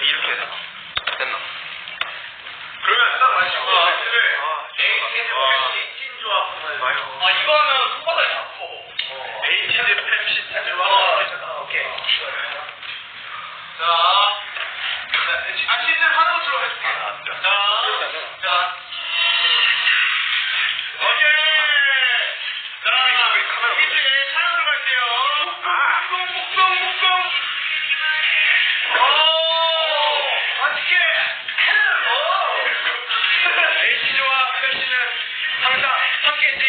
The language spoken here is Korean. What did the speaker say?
이렇게 해서 됐나? 그러면 딱 마시고 에이티즈 조합 이거 하면 손바닥이 아파. 에이티즈 펩시 조합. 오케이. 자, 시즌 하나로 들어갈게요. 자. 오케이. 자, 이제 촬영 들어갈게요. 묵성. 맛있게. 에이티즈와 펩시는 항상 함께지.